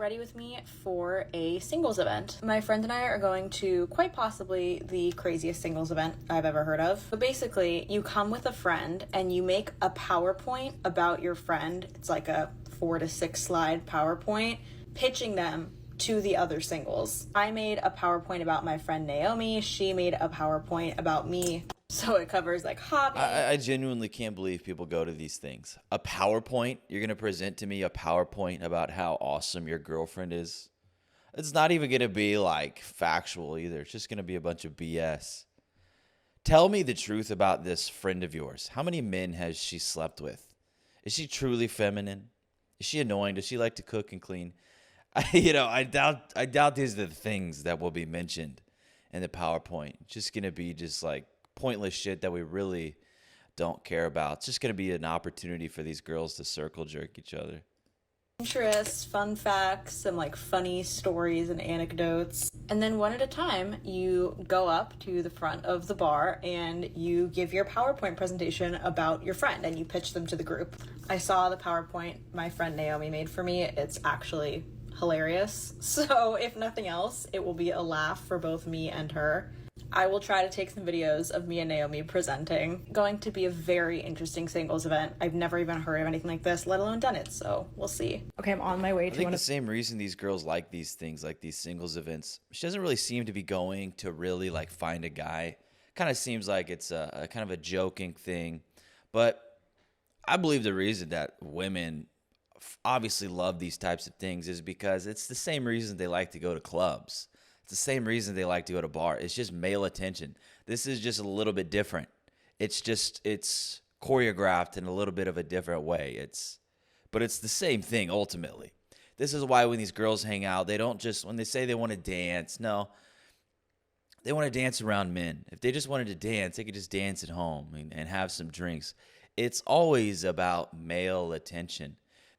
ready with me for a singles event. My friend and I are going to quite possibly the craziest singles event I've ever heard of. But basically, you come with a friend and you make a PowerPoint about your friend. It's like a 4 to 6 slide PowerPoint, pitching them to the other singles. I made a PowerPoint about my friend Naomi. She made a PowerPoint about me. So it covers like hobbies. I genuinely can't believe people go to these things. A PowerPoint? You're going to present to me a PowerPoint about how awesome your girlfriend is? It's not even going to be like factual either. It's just going to be a bunch of BS. Tell me the truth about this friend of yours. How many men has she slept with? Is she truly feminine? Is she annoying? Does she like to cook and clean? I doubt these are the things that will be mentioned in the PowerPoint. It's just going to be just like pointless shit that we really don't care about. It's just going to be an opportunity for these girls to circle jerk each other. Interests, fun facts, some like funny stories and anecdotes. And then one at a time, you go up to the front of the bar and you give your PowerPoint presentation about your friend and you pitch them to the group. I saw the PowerPoint my friend Naomi made for me. It's actually hilarious. So if nothing else, it will be a laugh for both me and her. I will try to take some videos of me and Naomi presenting. Going to be a very interesting singles event. I've never even heard of anything like this, let alone done it, so we'll see. Okay, I'm on my way to I think the same reason these girls like these things, like these singles events, she doesn't really seem to be going to really like find a guy. Kind of seems like it's a kind of a joking thing. But I believe the reason that women obviously love these types of things is because it's the same reason they like to go to clubs. It's the same reason they like to go to bar. It's just male attention. This is just a little bit different. It's choreographed in a little bit of a different way. But it's the same thing ultimately. This is why when these girls hang out, they don't just, when they say they want to dance, no, they want to dance around men. If they just wanted to dance, they could just dance at home and have some drinks. It's always about male attention.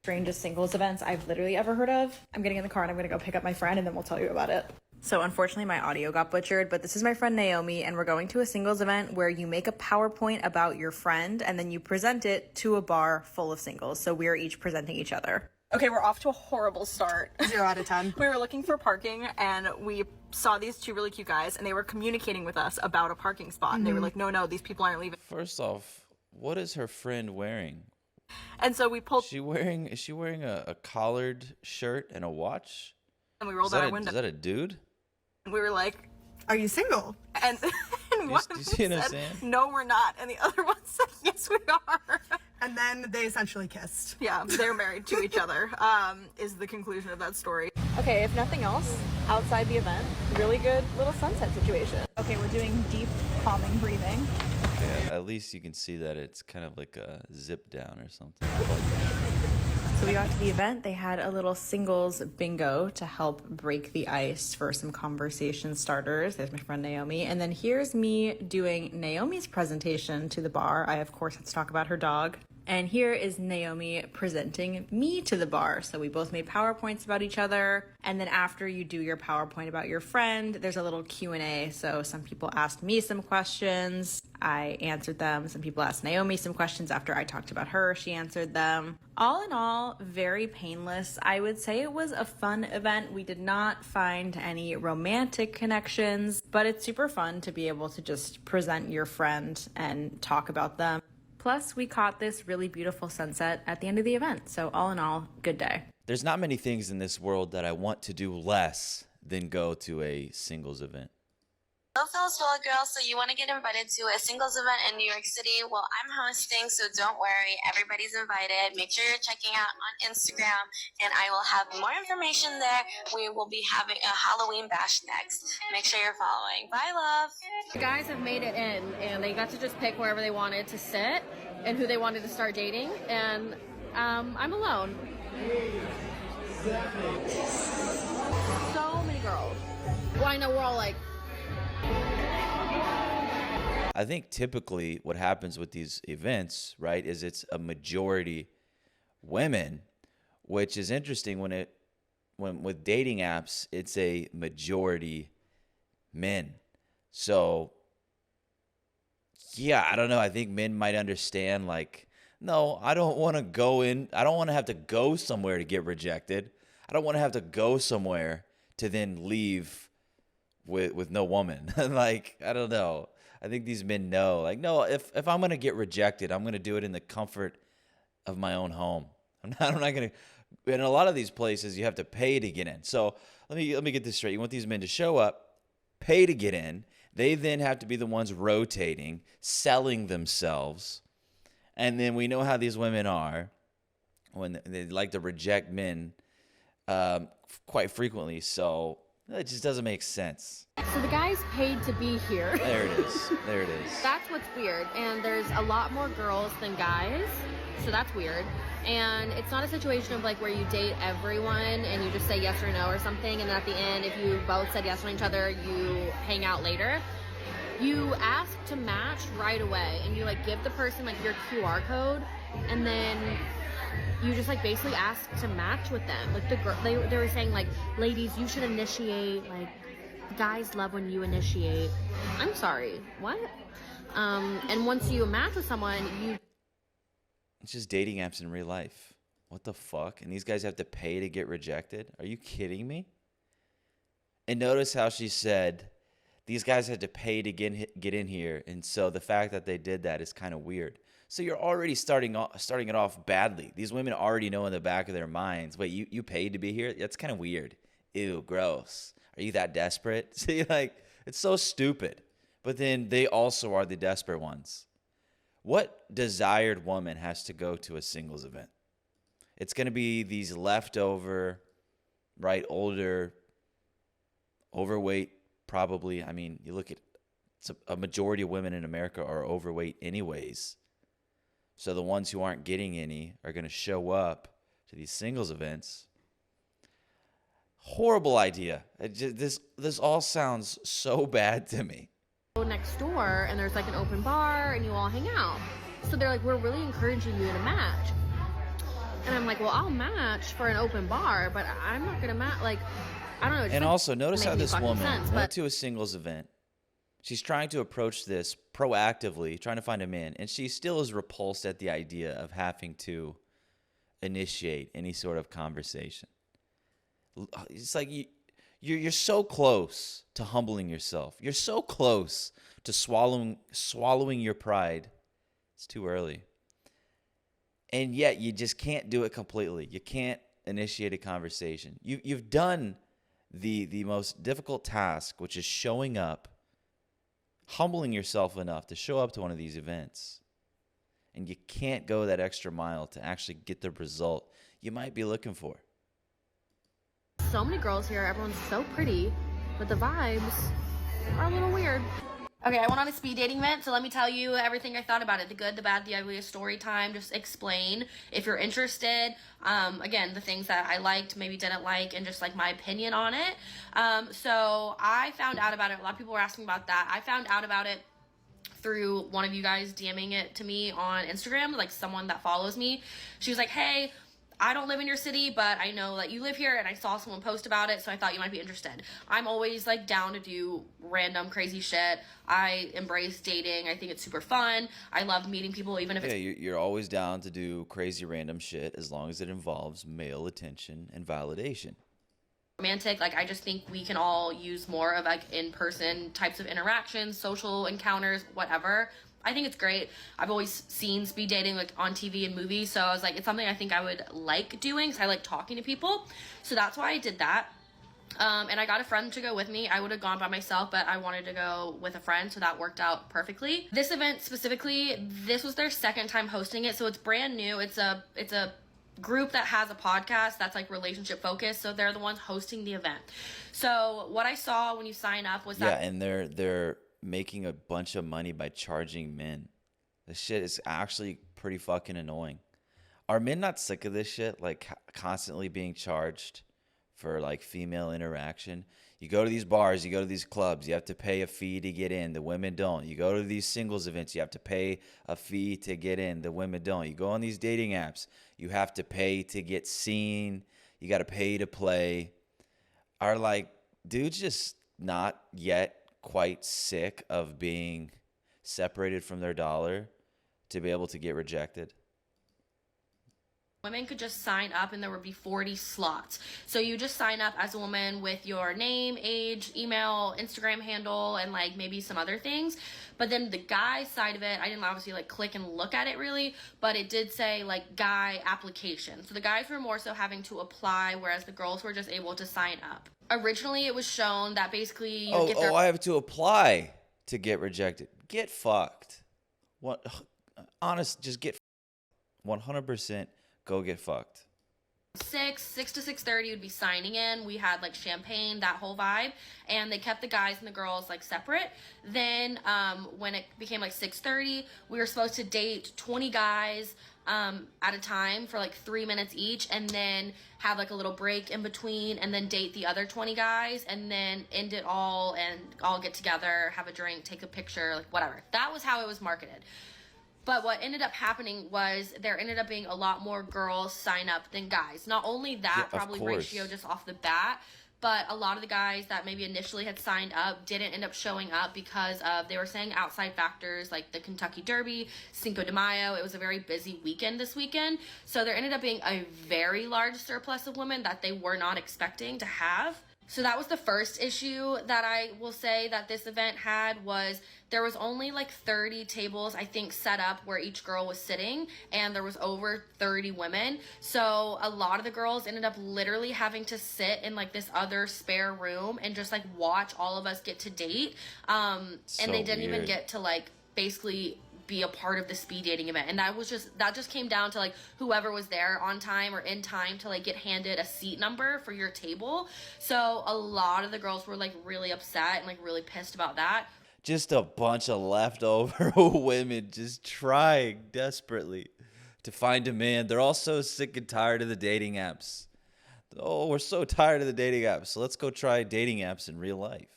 Strangest singles events I've literally ever heard of. I'm getting in the car and I'm going to go pick up my friend and then we'll tell you about it. So unfortunately my audio got butchered, but this is my friend Naomi and we're going to a singles event where you make a PowerPoint about your friend and then you present it to a bar full of singles. So we're each presenting each other. Okay, we're off to a horrible start. 0 out of 10. We were looking for parking and we saw these two really cute guys and they were communicating with us about a parking spot. And they were like, no, these people aren't leaving. First off, what is her friend wearing? And so we pulled. Is she wearing a collared shirt and a watch? And we rolled out our window. Is that a dude? And we were like, are you single? And one do you of see them what I'm said, saying? no, we're not. And the other one said, yes, we are. And then they essentially kissed. Yeah, they're married to each other, is the conclusion of that story. Okay, if nothing else, outside the event, really good little sunset situation. Okay, we're doing deep, calming breathing. Yeah, at least you can see that it's kind of like a zip down or something. So we got to the event. They had a little singles bingo to help break the ice for some conversation starters. There's my friend Naomi. And then here's me doing Naomi's presentation to the bar. I, of course, had to talk about her dog. And here is Naomi presenting me to the bar. So we both made PowerPoints about each other. And then after you do your PowerPoint about your friend, there's a little Q&A. So some people asked me some questions. I answered them. Some people asked Naomi some questions after I talked about her. She answered them. All in all, very painless. I would say it was a fun event. We did not find any romantic connections, but it's super fun to be able to just present your friend and talk about them. Plus, we caught this really beautiful sunset at the end of the event. So all in all, good day. There's not many things in this world that I want to do less than go to a singles event. Hello, fellas, fellow girls. So you want to get invited to a singles event in New York City? Well, I'm hosting, so don't worry. Everybody's invited. Make sure you're checking out on Instagram, and I will have more information there. We will be having a Halloween bash next. Make sure you're following. Bye, love. The guys have made it in, and they got to just pick wherever they wanted to sit and who they wanted to start dating, and I'm alone. So many girls. Well, I know we're all like, I think typically what happens with these events, right, is it's a majority women, which is interesting when with dating apps, it's a majority men. So yeah, I don't know. I think men might understand like, no, I don't want to go in. I don't want to have to go somewhere to get rejected. I don't want to have to go somewhere to then leave with no woman. Like, I don't know. I think these men know, like, no, if I'm going to get rejected, I'm going to do it in the comfort of my own home. I'm not going to, in a lot of these places, you have to pay to get in. So let me get this straight. You want these men to show up, pay to get in. They then have to be the ones rotating, selling themselves. And then we know how these women are when they like to reject men quite frequently. So it just doesn't make sense. So the guys paid to be here. There it is. There it is. That's what's weird. And there's a lot more girls than guys. So that's weird. And it's not a situation of like where you date everyone and you just say yes or no or something. And then at the end, if you both said yes on each other, you hang out later. You ask to match right away. And you like give the person like your QR code. And then you just like basically ask to match with them. Like they were saying like, ladies, you should initiate. Like guys love when you initiate. I'm sorry, what? And once you match with someone, It's just dating apps in real life. What the fuck? And these guys have to pay to get rejected? Are you kidding me? And notice how she said these guys had to pay to get in here, and so the fact that they did that is kind of weird. So you're already starting it off badly. These women already know in the back of their minds, wait, you paid to be here? That's kind of weird. Ew, gross. Are you that desperate? See, like, it's so stupid. But then they also are the desperate ones. What desired woman has to go to a singles event? It's going to be these leftover, right, older, overweight, probably. I mean, you look at a majority of women in America are overweight anyways. So the ones who aren't getting any are going to show up to these singles events. Horrible idea. This all sounds so bad to me. go next door and there's like an open bar and you all hang out. So they're like, we're really encouraging you to match. And I'm like, well, I'll match for an open bar, but I'm not gonna match. Like, I don't know. And also, notice how this woman went went to a singles event. She's trying to approach this proactively, trying to find a man, and she still is repulsed at the idea of having to initiate any sort of conversation. It's like you're so close to humbling yourself. You're so close to swallowing your pride. It's too early. And yet you just can't do it completely. You can't initiate a conversation. You've done the most difficult task, which is showing up, humbling yourself enough to show up to one of these events. And you can't go that extra mile to actually get the result you might be looking for. So many girls here, everyone's so pretty, but the vibes are a little weird. Okay, I went on a speed dating event, so let me tell you everything I thought about it. The good, the bad, the ugly, a story time, just explain if you're interested. Again, the things that I liked, maybe didn't like, and just like my opinion on it. So I found out about it. A lot of people were asking about that. I found out about it through one of you guys DMing it to me on Instagram, like someone that follows me. She was like, hey, I don't live in your city, but I know that you live here, and I saw someone post about it, so I thought you might be interested. I'm always like down to do random crazy shit. I embrace dating. I think it's super fun. I love meeting people, even if it's you're always down to do crazy random shit as long as it involves male attention and validation. romantic. Like, I just think we can all use more of like in-person types of interactions, social encounters, whatever. I think it's great. I've always seen speed dating like on TV and movies, so I was like, it's something I think I would like doing because I like talking to people. So that's why I did that. And I got a friend to go with me. I would have gone by myself, but I wanted to go with a friend, so that worked out perfectly. This event specifically, this was their second time hosting it, so it's brand new. It's a group that has a podcast that's like relationship focused, so they're the ones hosting the event. So what I saw when you sign up was that and they're making a bunch of money by charging men. This shit is actually pretty fucking annoying. Are men not sick of this shit? Like constantly being charged for like female interaction. You go to these bars, you go to these clubs, you have to pay a fee to get in. The women don't. You go to these singles events, you have to pay a fee to get in. The women don't. You go on these dating apps, you have to pay to get seen. You got to pay to play. Are like dudes just not yet quite sick of being separated from their dollar to be able to get rejected? women could just sign up and there would be 40 slots. So you just sign up as a woman with your name, age, email, Instagram handle, and like maybe some other things. But then the guy side of it, I didn't obviously like click and look at it really, but it did say like guy application. So the guys were more so having to apply, whereas the girls were just able to sign up. Originally it was shown that basically you get their I have to apply to get rejected. Get fucked. What? Honest, just get 100%. Go get fucked. 6 to 6:30 would be signing in. We had like champagne, that whole vibe, and they kept the guys and the girls like separate. Then when it became like 6:30, we were supposed to date 20 guys at a time for like 3 minutes each, and then have like a little break in between, and then date the other 20 guys, and then end it all and all get together, have a drink, take a picture, like whatever. That was how it was marketed. But what ended up happening was there ended up being a lot more girls sign up than guys. Not only that, Yeah, probably ratio just off the bat, but a lot of the guys that maybe initially had signed up didn't end up showing up because of, they were saying outside factors like the Kentucky Derby, Cinco de Mayo. It was a very busy weekend this weekend. So there ended up being a very large surplus of women that they were not expecting to have. So that was the first issue that I will say that this event had, was there was only like 30 tables, I think, set up where each girl was sitting, and there was over 30 women. So a lot of the girls ended up literally having to sit in like this other spare room and just like watch all of us get to date. And they didn't even get to like basically be a part of the speed dating event. And that just came down to like whoever was there on time or in time to like get handed a seat number for your table. So a lot of the girls were like really upset and like really pissed about that. Just a bunch of leftover women just trying desperately to find a man. They're all so sick and tired of the dating apps. Oh, we're so tired of the dating apps, so let's go try dating apps in real life.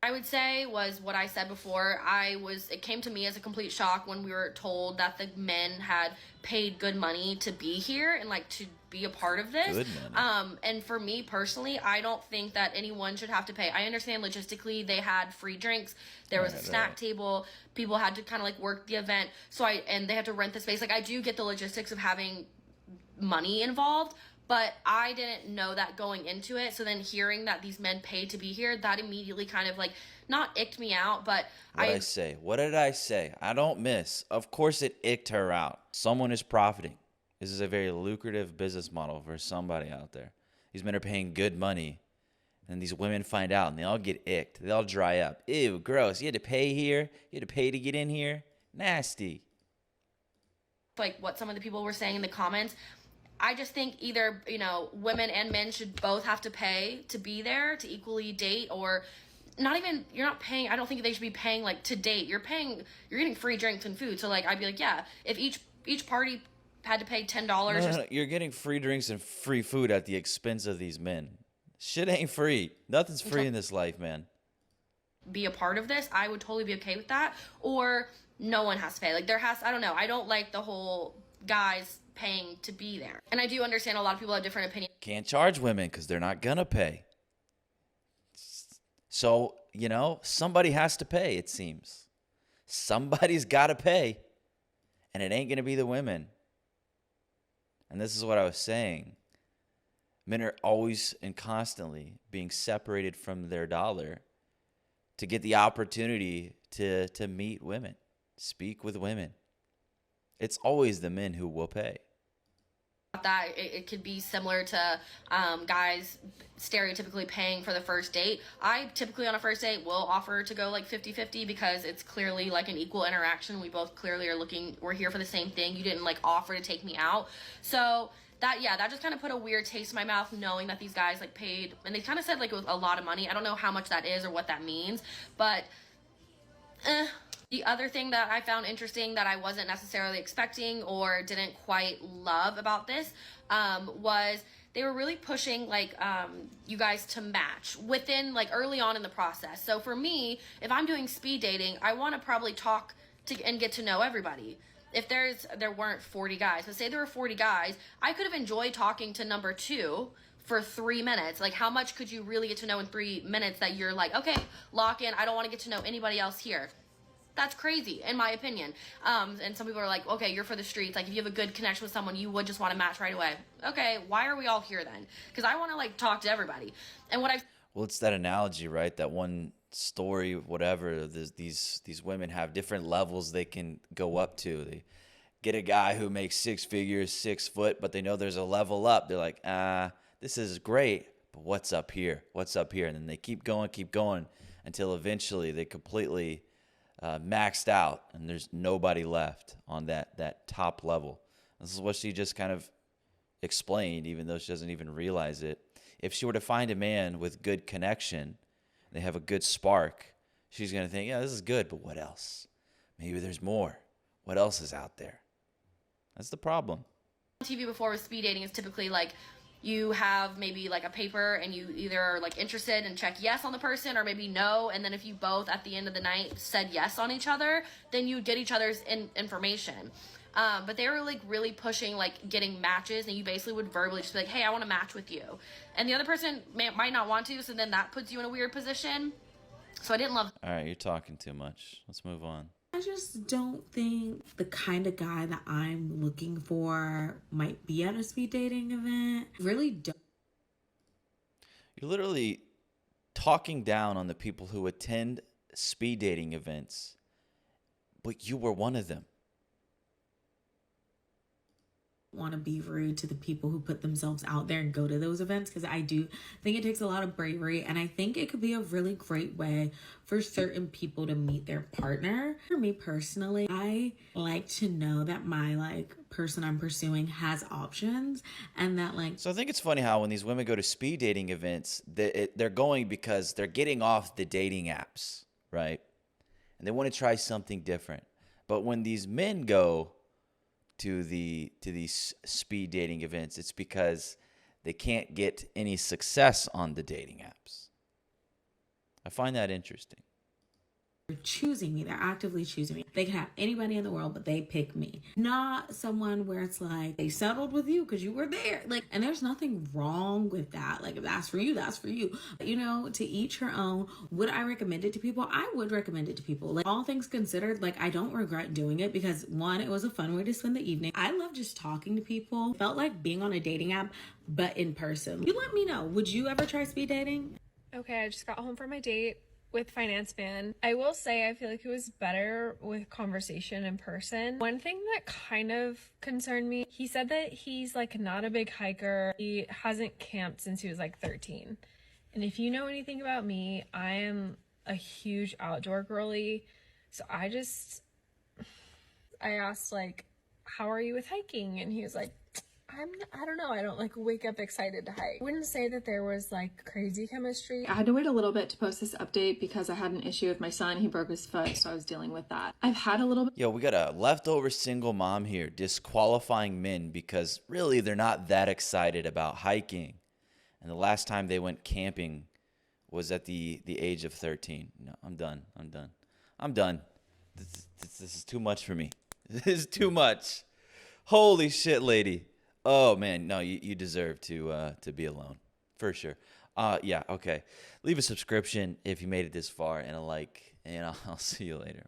I would say was what I said before. It came to me as a complete shock when we were told that the men had paid good money to be here and like to be a part of this. Good money. And for me personally, I don't think that anyone should have to pay. I understand logistically they had free drinks. There was a snack table. People had to kind of like work the event. And they had to rent the space. Like, I do get the logistics of having money involved, but I didn't know that going into it. So then hearing that these men paid to be here, that immediately kind of like, not icked me out, but What did I say? I don't miss. Of course it icked her out. Someone is profiting. This is a very lucrative business model for somebody out there. These men are paying good money, and these women find out, and they all get icked. They all dry up. Ew, gross. You had to pay here? You had to pay to get in here? Nasty. like what some of the people were saying in the comments. I just think either, women and men should both have to pay to be there, to equally date, or you're not paying. I don't think they should be paying like to date. You're getting free drinks and food. So like, I'd be like, yeah, if each party had to pay $10. No, you're getting free drinks and free food at the expense of these men. Shit ain't free. Nothing's free in this life, man. Be a part of this, I would totally be okay with that. Or no one has to pay. Like I don't know. I don't like the whole guys paying to be there. And I do understand a lot of people have different opinions. Can't charge women because they're not gonna pay. So, somebody has to pay, it seems. Somebody's got to pay. And it ain't going to be the women. And this is what I was saying. Men are always and constantly being separated from their dollar to get the opportunity to meet women, speak with women. It's always the men who will pay. That it could be similar to guys stereotypically paying for the first date. I typically on a first date will offer to go like 50-50 because it's clearly like an equal interaction. We both clearly we're here for the same thing. You didn't like offer to take me out. So that just kind of put a weird taste in my mouth knowing that these guys like paid, and they kind of said like it was a lot of money. I don't know how much that is or what that means, but The other thing that I found interesting that I wasn't necessarily expecting or didn't quite love about this was they were really pushing you guys to match within early on in the process. So for me, if I'm doing speed dating, I want to probably talk to and get to know everybody. If there weren't 40 guys, but say there were 40 guys, I could have enjoyed talking to number 2 for 3 minutes. Like, how much could you really get to know in 3 minutes that you're like, okay, lock in, I don't want to get to know anybody else here. That's crazy, in my opinion. And some people are like, okay, you're for the streets. Like, if you have a good connection with someone, you would just want to match right away. Okay, why are we all here then? Because I want to, like, talk to everybody. And what I've... Well, it's that analogy, right? That one story, whatever. These women have different levels they can go up to. They get a guy who makes 6 figures, 6 foot, but they know there's a level up. They're like, this is great, but what's up here? What's up here? And then they keep going until eventually they completely maxed out, and there's nobody left on that top level. This is what she just kind of explained, even though she doesn't even realize it. If she were to find a man with good connection, they have a good spark, she's going to think, yeah, this is good, but what else? Maybe there's more. What else is out there? That's the problem. TV before with speed dating is typically like you have maybe like a paper and you either are like interested and check yes on the person or maybe no, and then if you both at the end of the night said yes on each other, then you get each other's information. But they were like really pushing like getting matches, and you basically would verbally just be like, hey, I want to match with you, and the other person might not want to, so then that puts you in a weird position. So I didn't love. All right, you're talking too much. Let's move on. I just don't think the kind of guy that I'm looking for might be at a speed dating event. Really don't. You're literally talking down on the people who attend speed dating events, but you were one of them. Want to be rude to the people who put themselves out there and go to those events, because I do think it takes a lot of bravery, and I think it could be a really great way for certain people to meet their partner. For me personally, I like to know that my like person I'm pursuing has options, and that like. So I think it's funny how when these women go to speed dating events, they're going because they're getting off the dating apps, right? And they want to try something different. But when these men go to these speed dating events, it's because they can't get any success on the dating apps. I find that interesting. They're choosing me. They're actively choosing me. They can have anybody in the world, but they pick me. Not someone where it's like they settled with you because you were there. Like, and there's nothing wrong with that. Like, if that's for you, that's for you. You know, to each her own. Would I recommend it to people? I would recommend it to people. Like, all things considered, like, I don't regret doing it because one, it was a fun way to spend the evening. I love just talking to people. It felt like being on a dating app, but in person. You let me know. Would you ever try speed dating? Okay, I just got home from my date with Finance Man. I will say I feel like it was better with conversation in person. One thing that kind of concerned me, he said that he's like not a big hiker. He hasn't camped since he was like 13. And if you know anything about me, I am a huge outdoor girly. So I asked like, how are you with hiking? And he was like, I don't know. I don't like wake up excited to hike. I wouldn't say that there was like crazy chemistry. I had to wait a little bit to post this update because I had an issue with my son. He broke his foot, so I was dealing with that. I've had a little bit. Yo, we got a leftover single mom here disqualifying men because really they're not that excited about hiking. And the last time they went camping was at the age of 13. No, I'm done. This is too much for me. This is too much. Holy shit, lady. Oh, man, no, you deserve to be alone, for sure. Yeah, okay. Leave a subscription if you made it this far, and a like, and I'll see you later.